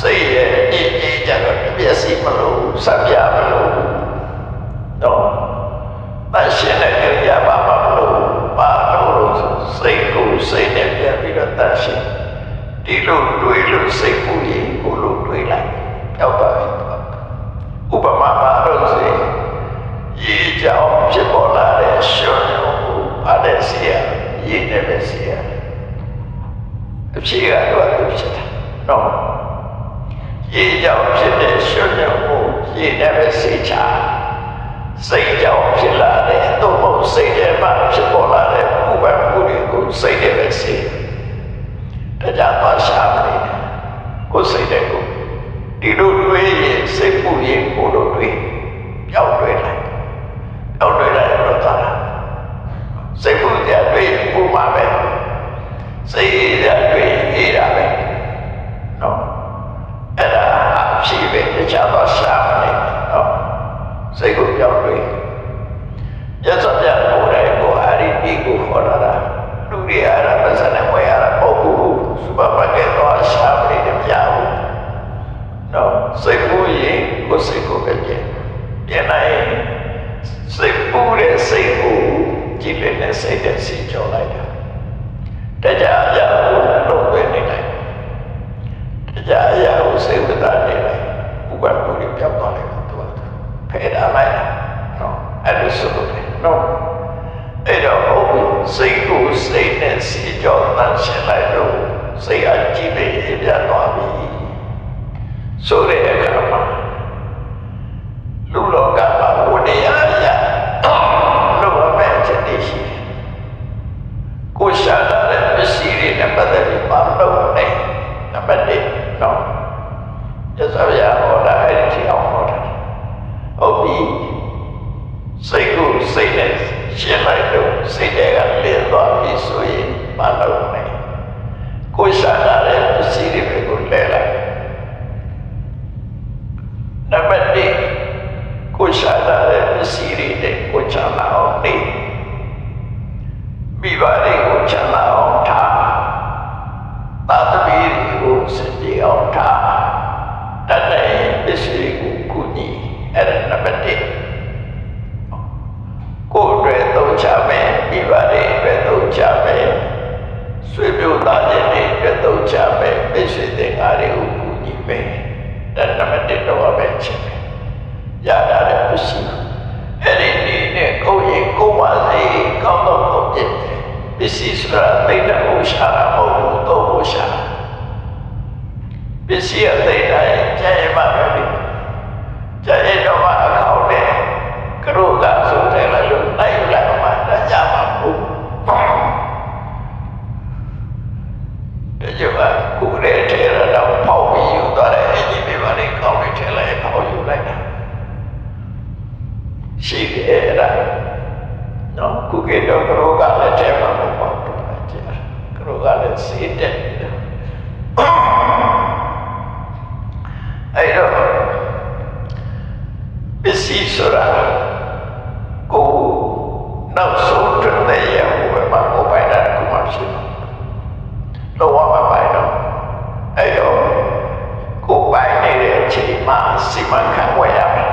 စိတ်ရဲ့အင်းကြီးကြတော့တပြည့်စီမလို့စပြားမလို့တော့တန်ရှိတဲ့ကိရိယာဘာမှမလို့ဘာလို့စိတ်ကိုစိတ်နဲ့ပြန်ပြီးတော့တန်ရှိဒီလိုတွေးလို့စိတ်ပူရင်ကိုလိုတွေးလိုက်ရောက်ပါပြီဥပမာပါတော့စေရေကြောင်ဖြစ်ပေါ်လာတဲ့ရှုံးကိုအားတဲ့စီရရေနဲ့ပဲစီရအဖြစ်ကတော့သူဖြစ်တာတော့ရေကြောင်ဖြစ်တဲ့ရှုံးကိုရေနဲ့ပဲစီချစိတ်ကြောင်ဖြစ်လာတဲ့သို့မဟုတ်စိတ်ထဲမှာဖြစ်ပေါ်လာတဲ့ဥပမာမှုတွေကိုစိတ်နဲ့ပဲစီတရားပါရှာနေတယ်ကိုယ်စိတ်တဲ့ကိုဒီလိုတွေးရင်စိတ်ပူရင်ကိုယ်တို့တွေးပြောင်းတွေးလိုက်တော့သာစိတ်ပူကြတွေးပူမှာပဲစိတ်ကြတွေးအေးတာပဲနော်အဲ့ဒါအဖြစ်ပဲတရားပါရှာနေနော်စိတ်ကိုပြောင်းတွေးရသဗျာကိုယ်တိုင်ကိုအရိတိကိုခေါ်လာတာလူတွေအားရပါစနဲ့ဝယ်ရတာပေါ့ဘူးစူပါမားကတ်တော့ရှာမနေတယ်မရဘူးနော်စိတ်ကိုရင်ကိုစိတ်ကိုပဲပြင်နိုင် စိတ်ပူတဲ့စိတ်ကိုကြည်လင်တဲ့စိတ်နဲ့စီကြောလိုက်တာတရားအရာကိုလုံးဝနေလိုက်တရားအရာကိုစိတ်ဝတ္တနေလိုက်ဥပ္ပဒ်ကိုပြောက်သွားလိုက်တော့ဖယ်ထားလိုက်တာနော်အဲ့လိုဆိုလို့နော်အဲ့တော့ဟုတ်ပြီစိတ်ကိုစိတ်နဲ့စီကြောတန်းရှင်းလိုက်တော့စိတ်အကြည့်လေးပြတ်သွားပြီဆိုတဲ့အခါမှာလူလောကမှာဘုရားရလောဘမဲ့ချက်တွေရှိတယ်ကိုရှာတဲ့ပစ္စည်းတွေနဲ့ပတ်သက်ပြီးမလုပ်နဲ့နံပါတ်1နော်ရသဗျာဟောတာအဲ့ဒီအောင်ဟောတာဟုတ်ပြီစိတ်ကိုစိတ်နဲ့ရှင်းလိုက်တော့စိတ်တွေကလင်းသွားပြီဆိုရင်မလုပ်နဲ့ကိုရှာတဲ့ပစ္စည်းတွေကိုလဲလိုက်နံပါတ်2ကိုရှာတဲ့ပစ္စည်းတွေနဲ့ကိုချမ်းသာအောင်နေမိဘတွေကိုချမ်းသာအောင်ထားသာသမီတွေကိုစင်ကြယ်အောင်ထားတတ်တဲ့ပစ္စည်းကိုကုညီအဲ့ဒါနံပါတ်1ကိုယ်အတွက်သုံးချမယ်မိဘတွေအတွက်သုံးချမယ်ဆွေမျိုးသားချင်းတွေအတွက်သုံးချမယ်ပစ္စည်းတွေအားတွေကိုကုညီမယ်ဒါနံပါတ်1တော့ပဲချင်းမယ်ရတာတဲ့ပစ္စည်းအဲ့ဒီနေ့နဲ့ကိုယ်ရင်ကိုယ်ပါစေကောင်းတော့ကိုပြည့်တယ်ပစ္စည်းဆိုတာသိတဲ့ဥရှာတာမဟုတ်ဘူးတော့ဥရှာပစ္စည်းအသိတိုင်းကျဲမှပဲလေကျဲတော့မှအကောင်းနဲ့ကရုကဆိုတယ်လို့လိုက်လိုက်မှတကြမှာမဟုတ်တကြွားကိုယ်ရဲ့ထဲတော့ပေါက်ပြီးယူသွားတဲ့အင်ဂျင်တွေပါလေကောင်းနေထဲလိုက်ပေါက်ယူလိုက်တာရှိတယ်အဲ့ဒါနော်ကုကေတော့ကရောကလည်းထဲမှာမပေါ့တော့ကြည့်ကရောကလည်းစေးတက်တယ်အဲ့တော့ပစ္စည်းဆိုတာကိုနောက်ဆုံးတဲ့ရဟိုမှာကိုပိုင်တာကမှရှိတယ်လောကမှာပိုင်တော့အဲ့တော့ကိုပိုင်နေတဲ့အချိန်မှာစီမံခန့်ခွဲရမယ်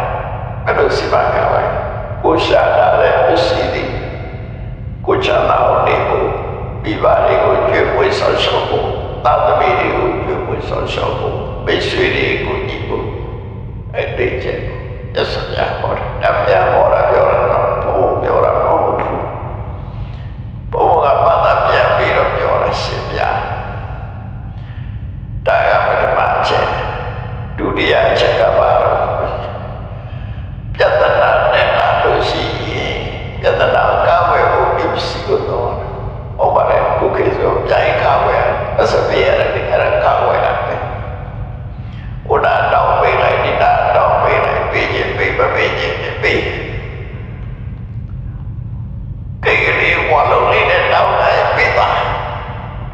အဲ့လိုစီမံခန့်ခွဲကိုရှာတာလည်းပစ္စည်းတွေကိုချမ်းသာအောင်နေဖို့မိဘတွေကိုကြွေးပွေဆောင်ရှောက်ဖို့သာသမီတွေကိုကြွေးပွေဆောင်ရှောက်ဖို့မိတ်ဆွေတွေကိုညီဖို့အဲ့ဒီချက်ရစရာဟောတာဗျာဟောတာပြောတာတော့ဘုံပြောတာမဟုတ်ဘူးဘုံကဘာသာပြန်ပြီးတော့ပြောတာရှင်းပြဒါကပထမချက်ဒုတိယချက်ကပါတော့ပြဿနာနဲ့လာလို့ရှိရင်ပြဿနာကောက်ွယ်ဖို့ဒီစီကိုတော့ဟောပါတယ်ကိုခေဆိုကြိုင်ကောက်ွယ်အစပြရတယ်အဲ့ဒါကောက်ွယ်တာပဲဟိုနာတော့ပေးလိုက်ဒီနာတော့ပေးလိုက်ပေးခြင်းပေးမပေးခြင်းပေးကိလေဝါလုံးလေးနဲ့တောင်းလိုက်ပေးပါ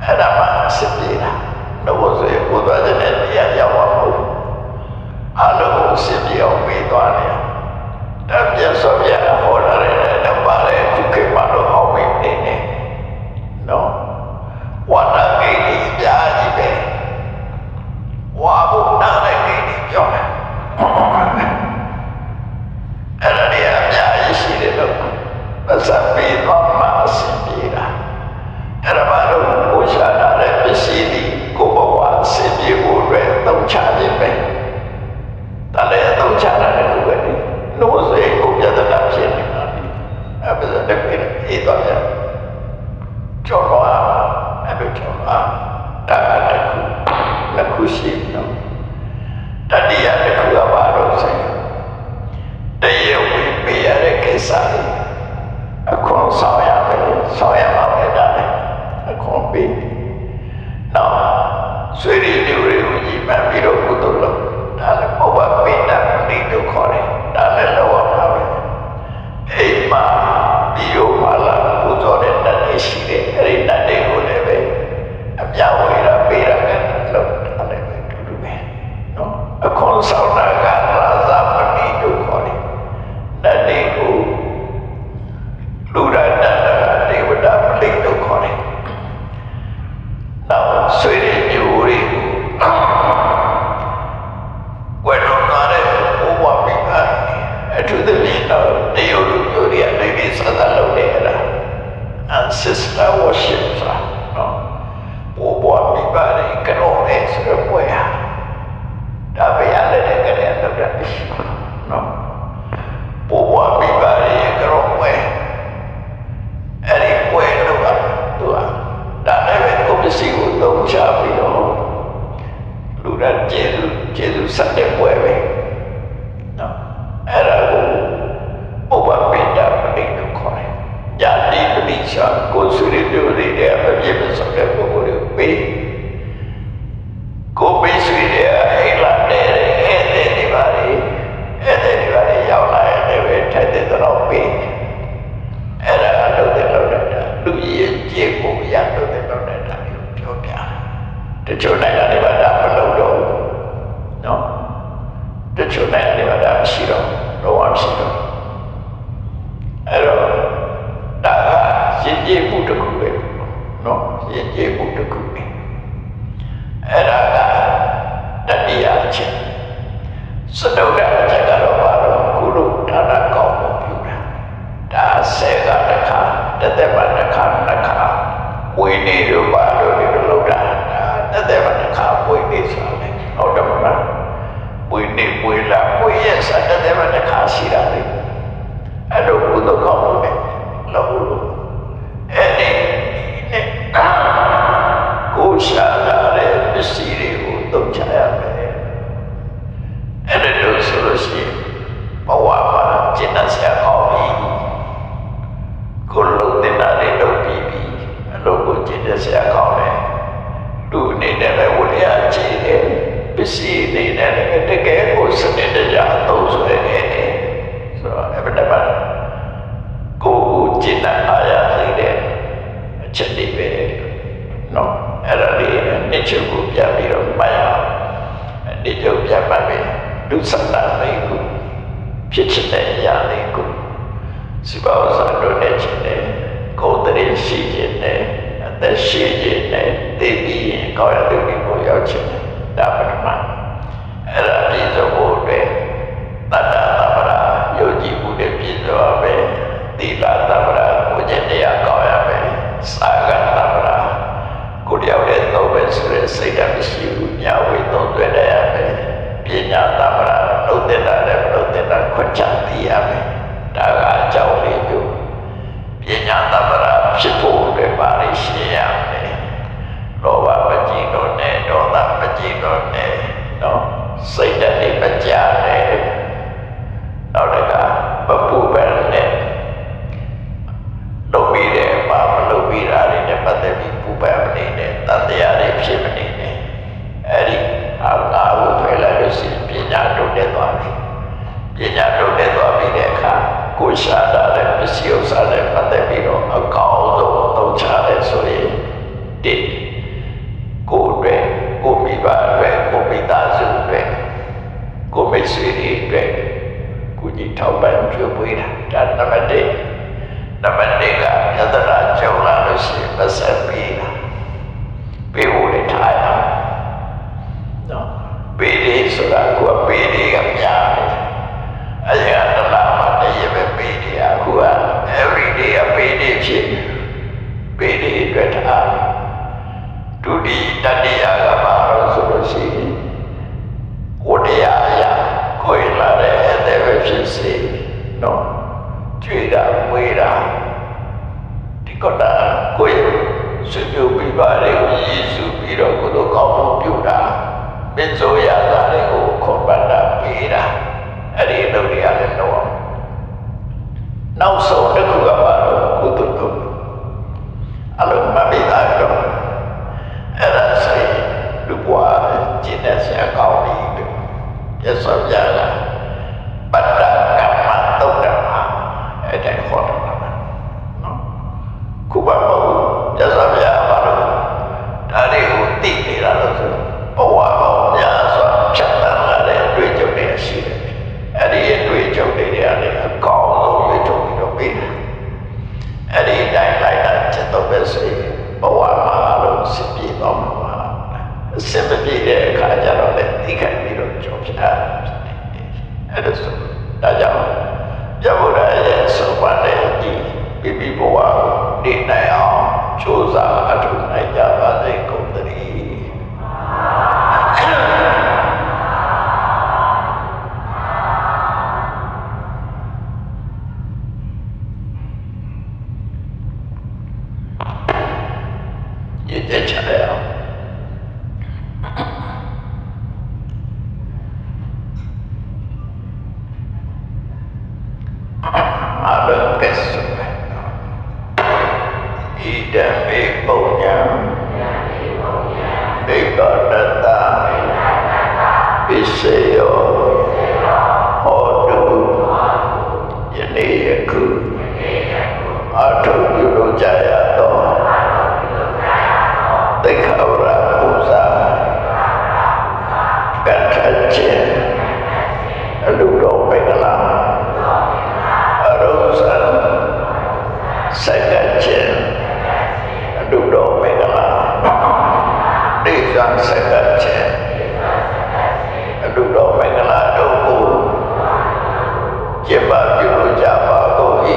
အဲ့ဒါမှအစပြတာတော့ဆိုရင်ကိုယ်တော်တဲ့တရားရောက်မှာမဟုတ်ဘူးအလုံးအစပြအောင်ပေးသွားတယ်တပြည့်စုံရဟောလာတယ်တော့ပါလေခုခေတ်မှာတော့အောင်မင်းနေနေနော်ဝါနာကိတိပြာကြီးပဲဝါဘုနာတဲ့ကိတိပြောတယ်အဲ့ဒါတွေအများကြီးရှိတယ်လို့ပတ်စပ်ပြီးတော့မှအဆင်ပြေတာအဲ့ဒါမှတော့ကိုရှာတာတဲ့ပစ္စည်းတွေကိုဘဝအဆင်ပြေဖို့အတွက်သုံးချခြင်းပဲဒါလည်းသုံးချတာလည်းကိုပဲလို့ဆိုရင်ကိုပြဿနာဖြစ်နေတာဒီအဲ့ဒါလည်းပြည့်အေးတော့ရကျော်တော့အဲ့လိုကျော်တာတစ်ခုရှိတော့တတိယတစ်ခုကဘာလို့ဆိုရင်တရားဝင်ပြရတဲ့ကိစ္စအခုဆောင်ရမယ်ဆောင်ရမှာပဲဒါလည်းအခုပြီးတော့ဆွေရီတွေကိုညီမှန်ပြီးတော့ကုသိုလ်လုပ်ဒါလည်းဘဝပိဋကတိတို့ခေါ်တယ်ဒါလည်းလောက်ပါပဲအိမ်မှာပြီးတော့ပါလာပူဇော်တဲ့တတ်နေရှိတယ်အဲ့ဒီတတ်တွေကိုလည်းပဲအပြဝေရပေးရမယ်လို့ဒါလည်းပဲတူတူပဲနော်အခုဆောင်တာကရာဇပတိတို့ခေါ်တယ်တတ်တွေကိုလူရတတ်တာဒေဝတာပလိတို့ခေါ်တယ်နောက်ဆွေတွေမျိုးတွေကို Ancestor worship ဆိုတာနော်ပိုးပွားမိပါတယ်ကြောနဲ့ဆိုတော့ပွဲဟာဒါပဲရတဲ့ကြတဲ့လောက်တာရှိပါနော်ပိုးပွားမိပါတယ်ကြောပွဲအဲ့ဒီပွဲတော့သူကဒါလည်းပဲကိုပစ္စည်းကိုသုံးချပြီးတော့လူရကျေစုစတဲ့ပွဲပဲနော်အဲ့ဒါကိုပိုးပွားမိတာပြိတ္တခေါ်တယ်ညာတိပတိချာကိုယ်စုရပြုလေးတဲ့အပြည့်မစုံတဲ့ပုဂ္ဂိုလ်တွေပေးကိုပေးစုရအိလာတဲ့အဲ့တဲ့ဒီပါလေရောက်လာရင်လည်းထိုက်တဲ့တော့ပေးအဲ့ဒါတော့တဲ့တော့လူရဲ့ကျေဖို့ရတော့တဲ့တော့တာပြောပြတချို့နိုင်ငံတွေမှာဒါမလုပ်တော့ဘူးနော်တချို့နိုင်ငံတွေမှာဒါမရှိတော့တော့မရှိတော့အဲ့တော့ဒါကရင်ကျေးမှုတစ်ခုပဲနော်ရင်ကျေးမှုတစ်ခုပဲအဲ့ဒါကတတိယအချက်စတုဒ္ဒအချက်ကတော့ဘာလို့ကုလဌာနကောင်းမှုပြုတာဒါဆယ်ကတစ်ခါတစ်သက်မှတစ်ခါဝိနည်းတို့ဘာလို့ဒီလိုလုပ်တာဒါတစ်သက်မှတစ်ခါဝိနည်းဆိုတယ်ဟုတ်တယ်မလားဝိနည်းဝိလာဝိရဲ့စတဲ့သက်မှတစ်ခါရှိတာလေအဲ့လိုကုသိုလ်ကောင်းမှုနဲ့လို့အဲ့ဒီနဲ့ကိုရှာလာတဲ့ပစ္စည်းတွေကိုသုံးချရမယ်အဲ့ဒါလို့ဆိုလို့ရှိရင်ဘဝမှာကျင့်တတ်စရာကောင်းပြီကိုလုံးတဲ့နာတွေလုပ်ပြီးပြီအလုပ်ကိုကျင့်တတ်စရာကောင်းတယ်လူအနေနဲ့လည်းဝိရကြည့်တယ်ပစ္စည်းအနေနဲ့လည်းတကယ်ကိုစနစ်တကျသုံးဆွဲနေတယ်ဆိုတော့အဲ့ဒါပါကိုကျင့်တဲ့အားရသေးတဲ့အချက်တွေပဲနော်အဲ့ဒါလေးနှစ်ချုပ်ကိုပြပြီးတော့မှတ်ရအောင်နှစ်ချုပ်ပြမှတ်ပြီးဒုစရလေးကိုဖြစ်ချင်တဲ့အရာလေးကိုစီပါဝဇ္ဇတို့နဲ့ချင်တယ်ကိုယ်တည်းရှိချင်တယ်အသက်ရှိချင်တယ်သိပြီးရင်ကောင်းရတဲ့ဒီကိုရောက်ချင်တယ်ဒါပထမအဲ့ဒါပြည့်စုံဖို့အတွက်တတ္တသဗ္ဗရာယုံကြည်မှုနဲ့ပြည့်စုံရမယ်သီလသဗ္ဗရာကိုကျင့်တရားကောင်းရမယ်စာကသဗ္ဗရာကိုတယောက်ရဲ့သုံးပဲဆိုတဲ့စိတ်ဓာတ်မရှိဘူးညာဝေသုံးသွင်းရမယ်ပညာသဗ္ဗရာနှုတ်တဲ့တာလည်းမနှုတ်တဲ့တာခွင့်ချသိရမယ်ဒါကအကြောင်းလေးမျိုးပညာသဗ္ဗရာဖြစ်ဖို့အတွက်ပါလိရှင်းရမယ်လောဘမကြည့်တော့နဲ့ဒေါသမကြည့်တော့နဲ့နော်စိတ်ဓာတ်တွေမကြနဲ့နောက်တစ်ခါမပူပန်နဲ့လုပ်ပြီးတယ်မလုပ်ပြီးတာတွေနဲ့ပတ်သက်ပြီးပူပန်မနေနဲ့တန်တရားတွေဖြစ်မနေနဲ့အဲ့ဒီဟာငါ့ကိုတွေ့လာလို့ရှိရင်ပညာတိုးတက်သွားပြီပညာတိုးတက်သွားပြီးတဲ့အခါကိုရှာတာတဲ့ပစ္စည်းဥစ္စာတွေပတ်သက်ပြီးတော့အကောင်းဆုံးသုံးချတယ်ဆိုရင်ဒီကိုယ်တွေကိုမိဘတွေကိုမိသားစုတွေကိုမိတ်ဆွေတွေကိုကြီးထောက်ပံ့ပြုပွေးတာဒါနံပါတ်1နံပါတ်2ကယတနာကြုံလာလို့ရှိရင်ပတ်သက်ပြီးတာပေးဖို့လည်းထားရအောင်နော်ပေးလေးဆိုတာကိုပေးလေးကများတယ်အရင်ကတလားမှတည်းရပဲပေးတယ်အခုက every day ကပေးလေးဖြစ်ပေးလေးအတွက်ထားဒုတိယတတိယကပါတော့ဆိုလို့ရှိရင်ဝတ္တရားအရာကိုယ်လာတဲ့အတဲ့ပဲဖြစ်စေနော်ကြွေတာဝေးတာဒီကတာကိုယ်ဆွေမျိုးပြပါလေကိုယေရှုပြီးတော့ကိုယ်တို့ကောင်းမှုပြုတာမင်းဆိုရတာတွေကိုခွန်ပန်တာပေးတာအဲ့ဒီလုပ်ရတဲ့တော့နောက်ဆုံးတစ်ခုကပါတော့ကုသလုပ်အလုံးမပေးတာတော့အဲ့ဒါဆိုလူဘွားကျင့်တဲ့ဆရာကောင်းပြီရသော်ပြလာပတ္တကမ္မတုတ်တယ်မှာအဲ့ဒါခေါ်တယ်နော်ခုပါဘုရသော်ပြပါတော့ဒါတွေကိုသိနေတာလို့ဆိုဘဝပေါင်းများစွာဖြတ်သန်းလာတဲ့အတွေ့အကြုံတွေရှိတယ်အဲ့ဒီအ ကြိုးစားအထုနိုင်ကြပါစေကုန်သတည်းရည်တဲ့ချရအောင်အားလုံးကဲ့ဆိုပဲဣဒံမေပုံညာဒိဗ္ဗတတ္တပိစေယောဟောတုယနေ့ယခုအထုပြုလို့ကြရသောသိက္ခာဝရပူဇာကထခြင်းအလုတော်မင်္ဂလာအရုံးစံစကခြင်းအလုတော်မင်္ဂလာဒေသစကခြင်းအလုတော်မင်္ဂလာတို့ကိုကျင့်ပါပြုလို့ကြပါကုန်၏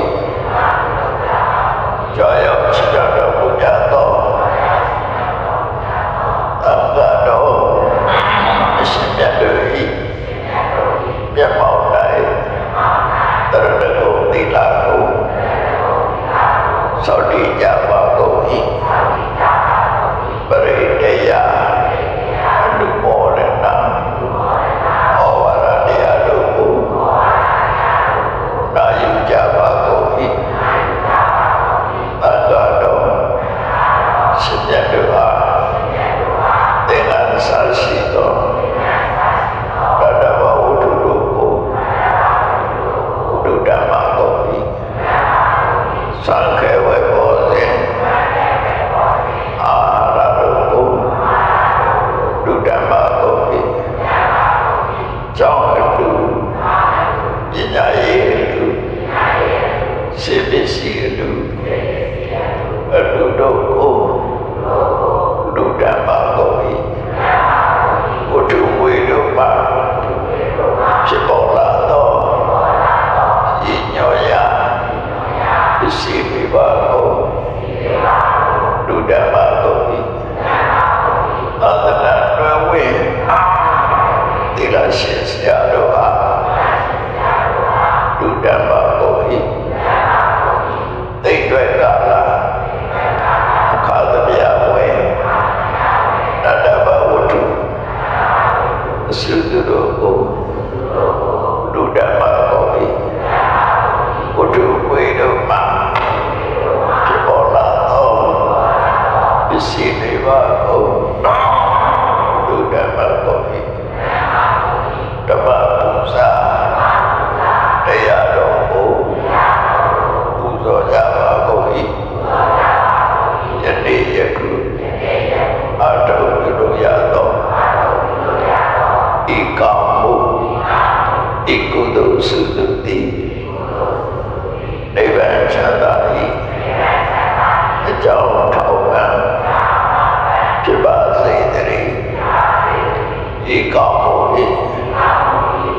ကြောရောက်ချစ်တော်မူကြသောသံဃာတော်အရှင်မြတ်တို့၏မျက်မှောက်၌တရဏဂုံသီလကိုစောင့်တည်ကြပါကုန်၏ပရိဒေယအနုမောဒနာဩဝါဒတရားတို့ကိုနာယူကြပါကုန်၏သံဃာတော်ရှင်မြတ်တို့ဟာသင်္ကန်းစာရှိသောရတ္တဘဝတ္ထုတို့ကိုဒုဓမ္မကုန်၏သံဃေဝေဘောဇင်အာရတို့ကိုဒုဓမ္မကုန်၏ကျောင်းအတူပညာရေးအတူစေပစ္စည်းအတူအတူတို့ကိုဒုဓမ္မကုန်၏ဝတ္ထုဝေတို့မှာဖြစ်ပေါ်လာသောဤညောရာပစ္စည်းမိဘကိုဒုဓမ္မကုန်၏သာသနာ့တွင်ဝင်သီလရှင်ဆရာတို့ဟာဒုဓမ္မကုန်၏သိမ့်တွဲကာလအခါသမယဝေတတ္တဘဝတ္ထုအစုတို့ကိုဒုဓမ္မကုန်၏ဝတ္ထုဝေတို့မှာဖြစ်ပေါ်လာသောပစ္စည်းတွေပါကိုဒုဓမ္မကုန်၏ဓမ္မပူဇာတရားတော်ကိုပူဇော်ကြပါကုန်၏ယနေ့ယခုအထုပြုလို့ရသောဤကောင်းမှုဤကုသိုလ်စုတို့သည်နိဗ္ဗာန်ချမ်းသာ၏အကြောင်းထောက်ပံ့ဖြစ်ပါစေတည်းဤကောင်းမှု၏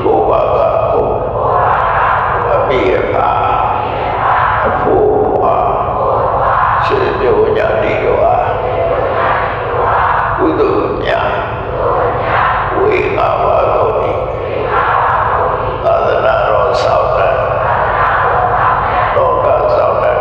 ဘုရားကကိုအမိအဖအဖို့ဘွားစေမျိုးညာတိတို့အားကုသိုလ်များဝေငါပါကုန်၏သာသနာတော်ဆောင်တဲ့လောကဆောင်တဲ့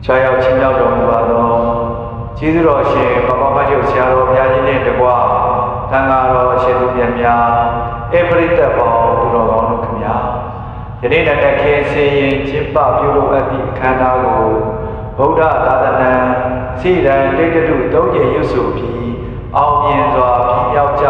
ကြွားရောက်ချင်းမြောက်တော်မူပါသောကျေးဇူးတော်ရှင်ပပမချုပ်ဆရာတော်ဘုရားကြီးနှင့်တကွသံဃာတော်အရှင်သူမြတ်များဧပရိသတ်ပေါင်းသူတော်ကောင်းတို့ခင်ဗျာယနေ့နေ့ခင်းစင်ရင်ကျင်းပပြုလုပ်အပ်သည့်အခမ်းအနားကိုဗုဒ္ဓသာသနာစီရန်တိတ်တုသုံးကျင်ရွတ်ဆိုပြီးအောင်မြင်စွာပြည့်မြောက်ကြ